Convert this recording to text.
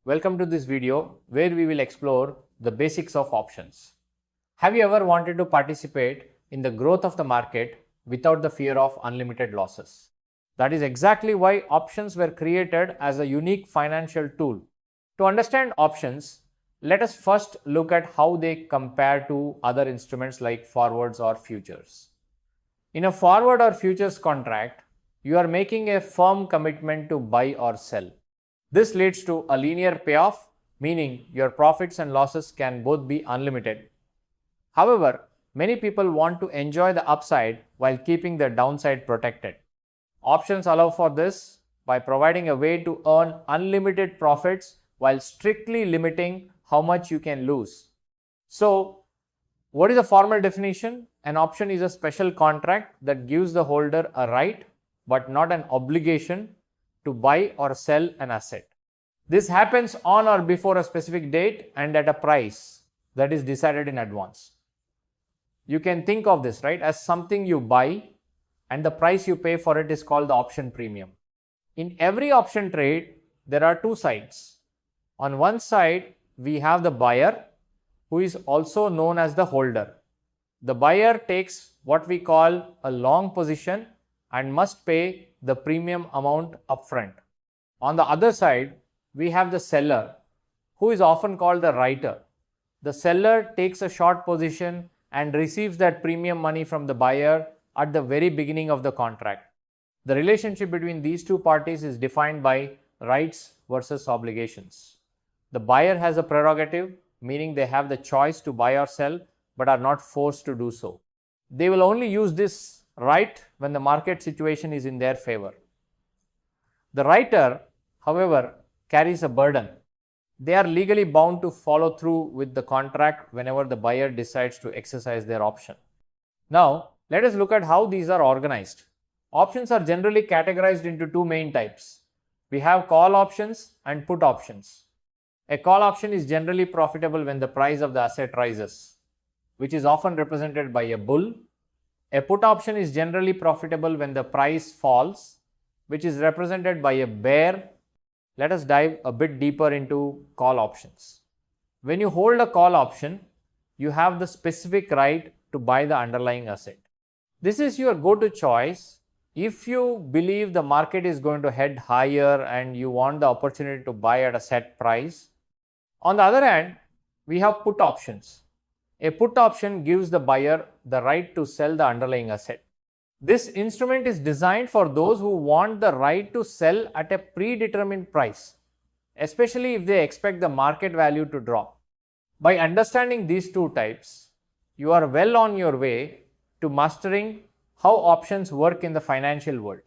Welcome to this video where we will explore the basics of options. Have you ever wanted to participate in the growth of the market without the fear of unlimited losses? That is exactly why options were created as a unique financial tool. To understand options, let us first look at how they compare to other instruments like forwards or futures. In a forward or futures contract, you are making a firm commitment to buy or sell. This leads to a linear payoff, meaning your profits and losses can both be unlimited. However, many people want to enjoy the upside while keeping the downside protected. Options allow for this by providing a way to earn unlimited profits while strictly limiting how much you can lose. So, what is the formal definition? An option is a special contract that gives the holder a right but not an obligation to buy or sell an asset. This happens on or before a specific date and at a price that is decided in advance. You can think of this, right, as something you buy and the price you pay for it is called the option premium. In every option trade, there are two sides. On one side, we have the buyer, who is also known as the holder. The buyer takes what we call a long position and must pay the premium amount upfront. On the other side, we have the seller, who is often called the writer. The seller takes a short position and receives that premium money from the buyer at the very beginning of the contract. The relationship between these two parties is defined by rights versus obligations. The buyer has a prerogative, meaning they have the choice to buy or sell, but are not forced to do so. They will only use this right when the market situation is in their favor. The writer, however, carries a burden. They are legally bound to follow through with the contract whenever the buyer decides to exercise their option. Now, let us look at how these are organized. Options are generally categorized into two main types. We have call options and put options. A call option is generally profitable when the price of the asset rises, which is often represented by a bull. A put option is generally profitable when the price falls, which is represented by a bear. Let us dive a bit deeper into call options. When you hold a call option, you have the specific right to buy the underlying asset. This is your go-to choice if you believe the market is going to head higher and you want the opportunity to buy at a set price. On the other hand, we have put options. A put option gives the buyer the right to sell the underlying asset. This instrument is designed for those who want the right to sell at a predetermined price, especially if they expect the market value to drop. By understanding these two types, you are well on your way to mastering how options work in the financial world.